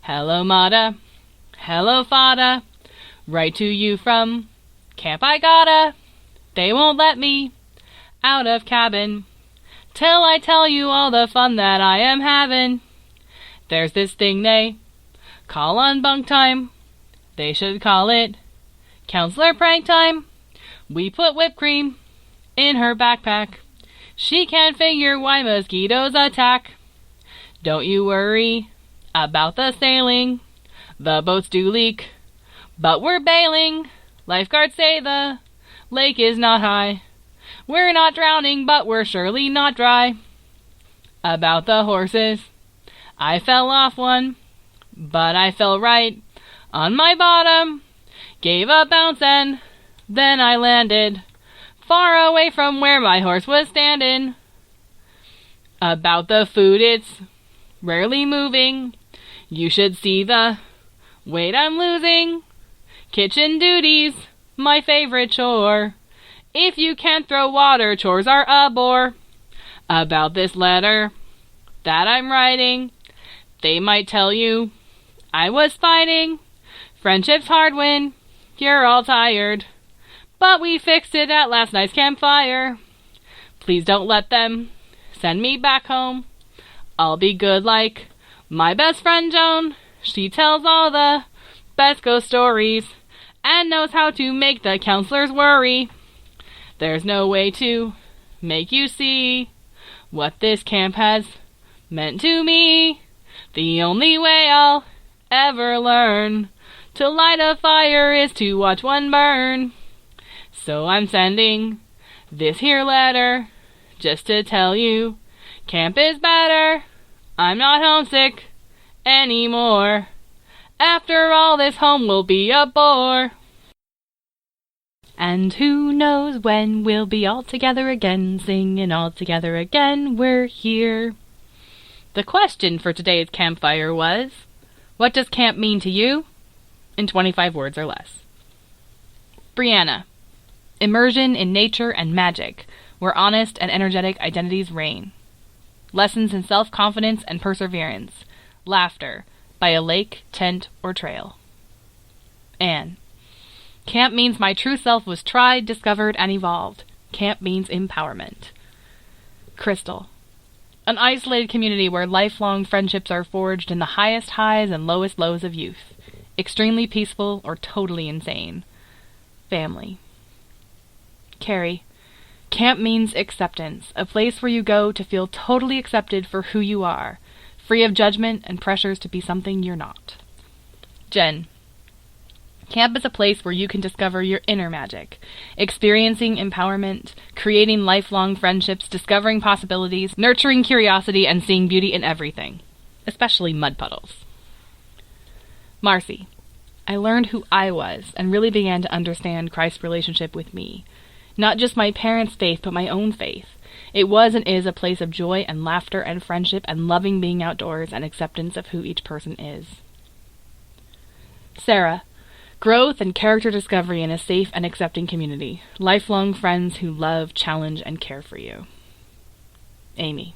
Hello, Mata. Hello, Fada. Write to you from Camp I gotta. They won't let me out of cabin till I tell you all the fun that I am having. There's this thing they call on bunk time. They should call it counselor prank time. We put whipped cream in her backpack. She can't figure why mosquitoes attack. Don't you worry about the sailing. The boats do leak, but we're bailing. Lifeguards say the lake is not high. We're not drowning, but we're surely not dry. About the horses, I fell off one, but I fell right on my bottom. Gave a bounce and then I landed far away from where my horse was standing. About the food, it's rarely moving. You should see the weight I'm losing. Kitchen duties, my favorite chore. If you can't throw water, chores are a bore. About this letter that I'm writing, they might tell you I was fighting. Friendship's hard when you're all tired, but we fixed it at last night's campfire. Please don't let them send me back home. I'll be good like my best friend Joan. She tells all the best ghost stories and knows how to make the counselors worry. There's no way to make you see what this camp has meant to me. The only way I'll ever learn to light a fire is to watch one burn. So I'm sending this here letter just to tell you camp is better. I'm not homesick anymore. After all, this home will be a bore. And who knows when we'll be all together again, singing all together again, we're here. The question for today's campfire was, what does camp mean to you? In 25 words or less. Brianna. Immersion in nature and magic, where honest and energetic identities reign. Lessons in self-confidence and perseverance. Laughter, by a lake, tent, or trail. Anne. Camp means my true self was tried, discovered, and evolved. Camp means empowerment. Crystal. An isolated community where lifelong friendships are forged in the highest highs and lowest lows of youth. Extremely peaceful or totally insane. Family. Carrie. Camp means acceptance, a place where you go to feel totally accepted for who you are, free of judgment and pressures to be something you're not. Jen. Camp is a place where you can discover your inner magic, experiencing empowerment, creating lifelong friendships, discovering possibilities, nurturing curiosity, and seeing beauty in everything, especially mud puddles. Marcy. I learned who I was and really began to understand Christ's relationship with me. Not just my parents' faith, but my own faith. It was and is a place of joy and laughter and friendship and loving being outdoors and acceptance of who each person is. Sarah. Growth and character discovery in a safe and accepting community. Lifelong friends who love, challenge, and care for you. Amy.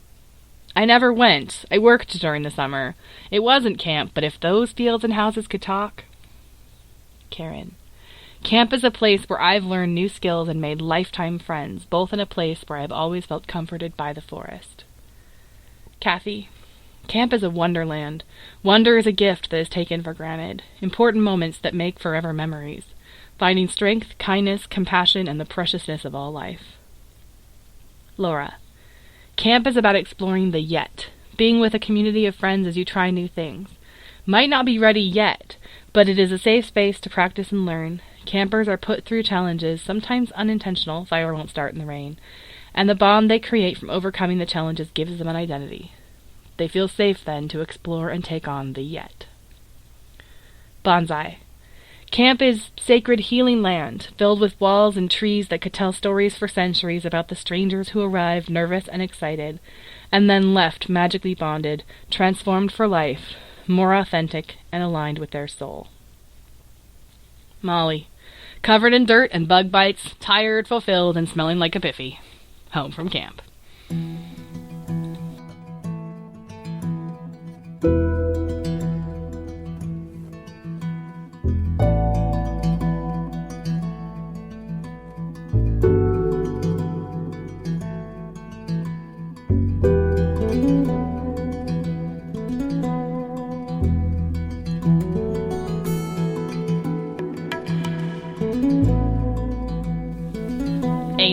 I never went. I worked during the summer. It wasn't camp, but if those fields and houses could talk. Karen. Camp is a place where I've learned new skills and made lifetime friends, both in a place where I've always felt comforted by the forest. Kathy. Camp is a wonderland. Wonder is a gift that is taken for granted. Important moments that make forever memories. Finding strength, kindness, compassion, and the preciousness of all life. Laura. Camp is about exploring the yet. Being with a community of friends as you try new things. Might not be ready yet, but it is a safe space to practice and learn. Campers are put through challenges, sometimes unintentional, fire won't start in the rain, and the bond they create from overcoming the challenges gives them an identity. They feel safe then to explore and take on the yet. Bonsai. Camp is sacred healing land, filled with walls and trees that could tell stories for centuries about the strangers who arrived nervous and excited, and then left magically bonded, transformed for life, more authentic and aligned with their soul. Molly. Covered in dirt and bug bites, tired, fulfilled, and smelling like a piffy. Home from camp.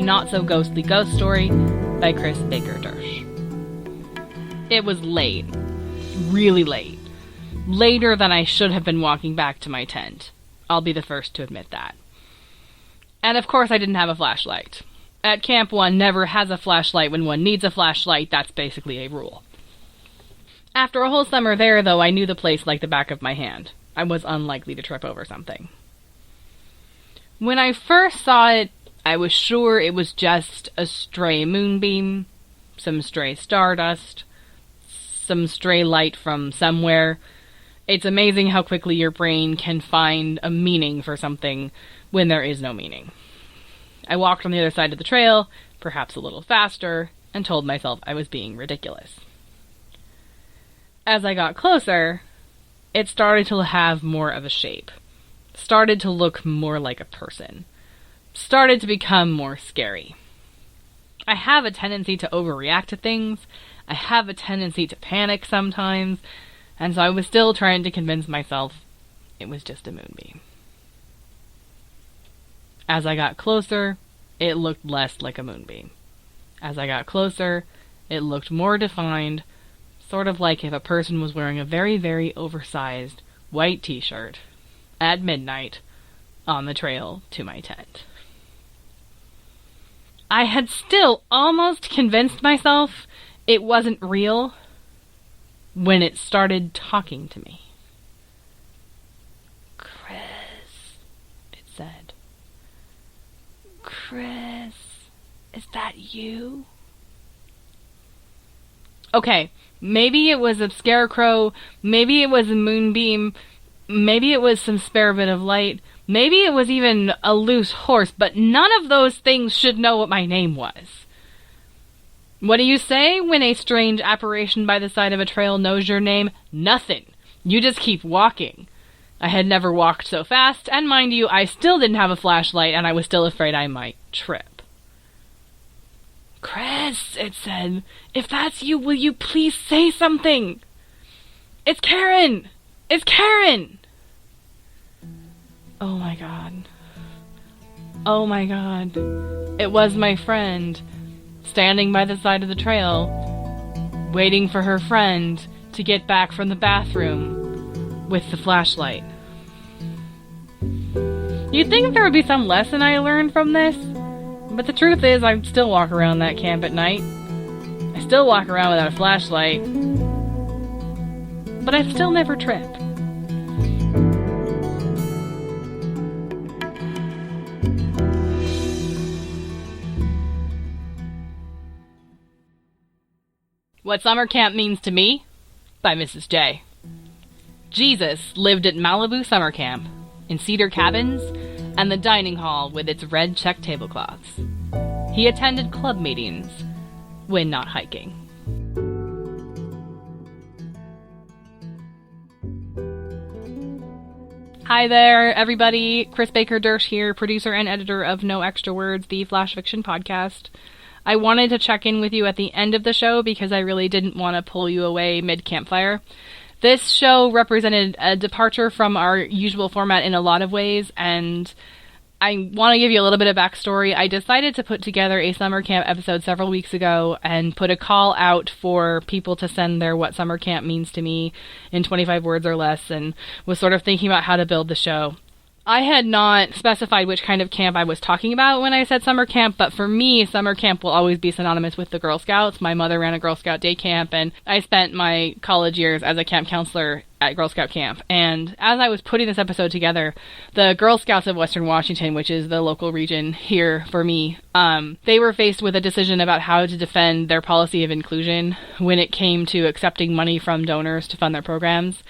not-so-ghostly ghost story by Kris Baker Dersch. It was late. Really late. Later than I should have been walking back to my tent. I'll be the first to admit that. And of course I didn't have a flashlight. At camp, one never has a flashlight when one needs a flashlight. That's basically a rule. After a whole summer there, though, I knew the place like the back of my hand. I was unlikely to trip over something. When I first saw it, I was sure it was just a stray moonbeam, some stray stardust, some stray light from somewhere. It's amazing how quickly your brain can find a meaning for something when there is no meaning. I walked on the other side of the trail, perhaps a little faster, and told myself I was being ridiculous. As I got closer, it started to have more of a shape. Started to look more like a person. Started to become more scary. I have a tendency to overreact to things. I have a tendency to panic sometimes, and so I was still trying to convince myself it was just a moonbeam. As I got closer, it looked less like a moonbeam. As I got closer, it looked more defined, sort of like if a person was wearing a very, very oversized white t-shirt at midnight on the trail to my tent. I had still almost convinced myself it wasn't real when it started talking to me. "Kris," it said. "Kris, is that you?" Okay, maybe it was a scarecrow, maybe it was a moonbeam, maybe it was some spare bit of light, maybe it was even a loose horse, but none of those things should know what my name was. What do you say when a strange apparition by the side of a trail knows your name? Nothing. You just keep walking. I had never walked so fast, and mind you, I still didn't have a flashlight, and I was still afraid I might trip. "Kris," it said, "if that's you, will you please say something? It's Karen! It's Karen!" Oh my god. Oh my god. It was my friend, standing by the side of the trail, waiting for her friend to get back from the bathroom with the flashlight. You'd think there would be some lesson I learned from this, but the truth is I still walk around that camp at night. I still walk around without a flashlight, but I still never trip. What Summer Camp Means to Me by Mrs. J. Jesus lived at Malibu Summer Camp, in cedar cabins, and the dining hall with its red check tablecloths. He attended club meetings when not hiking. Hi there, everybody. Kris Baker Dersch here, producer and editor of No Extra Words, the Flash Fiction podcast. I wanted to check in with you at the end of the show because I really didn't want to pull you away mid-campfire. This show represented a departure from our usual format in a lot of ways, and I want to give you a little bit of backstory. I decided to put together a summer camp episode several weeks ago and put a call out for people to send their What Summer Camp Means to Me in 25 words or less, and was sort of thinking about how to build the show. I had not specified which kind of camp I was talking about when I said summer camp, but for me, summer camp will always be synonymous with the Girl Scouts. My mother ran a Girl Scout day camp, and I spent my college years as a camp counselor at Girl Scout camp. And as I was putting this episode together, the Girl Scouts of Western Washington, which is the local region here for me, they were faced with a decision about how to defend their policy of inclusion when it came to accepting money from donors to fund their programs.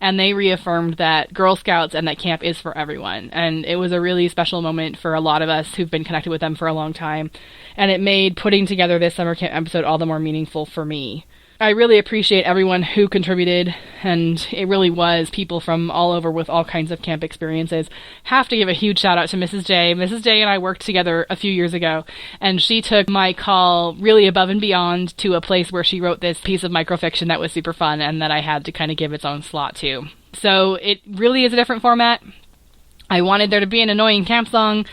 And they reaffirmed that Girl Scouts and that camp is for everyone. And it was a really special moment for a lot of us who've been connected with them for a long time. And it made putting together this summer camp episode all the more meaningful for me. I really appreciate everyone who contributed, and it really was people from all over with all kinds of camp experiences. Have to give a huge shout out to Mrs. J. Mrs. J and I worked together a few years ago, and she took my call really above and beyond to a place where she wrote this piece of microfiction that was super fun and that I had to kind of give its own slot to. So it really is a different format. I wanted there to be an annoying camp song.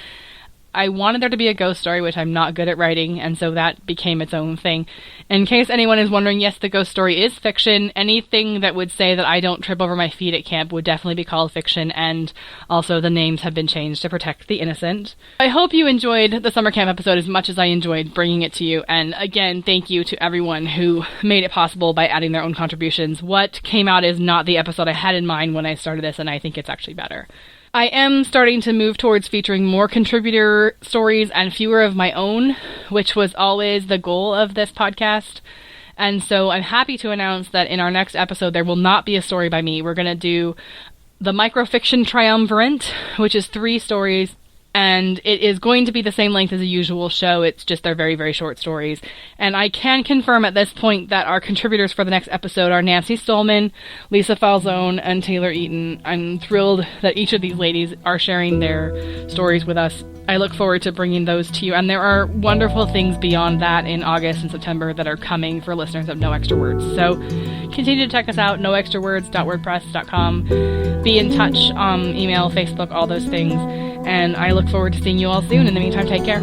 I wanted there to be a ghost story, which I'm not good at writing, and so that became its own thing. In case anyone is wondering, yes, the ghost story is fiction. Anything that would say that I don't trip over my feet at camp would definitely be called fiction, and also the names have been changed to protect the innocent. I hope you enjoyed the summer camp episode as much as I enjoyed bringing it to you, and again, thank you to everyone who made it possible by adding their own contributions. What came out is not the episode I had in mind when I started this, and I think it's actually better. I am starting to move towards featuring more contributor stories and fewer of my own, which was always the goal of this podcast. And so I'm happy to announce that in our next episode, there will not be a story by me. We're going to do the Microfiction Triumvirate, which is 3 stories, and it is going to be the same length as a usual show. It's just they're very, very short stories. And I can confirm at this point that our contributors for the next episode are Nancy Stohlman, Lisa Falzon, and Taylor Eaton. I'm thrilled that each of these ladies are sharing their stories with us. I look forward to bringing those to you, and there are wonderful things beyond that in August and September that are coming for listeners of No Extra Words. So continue to check us out, noextrawords.wordpress.com. Be in touch, email, Facebook, all those things. And I look forward to seeing you all soon. In the meantime, take care.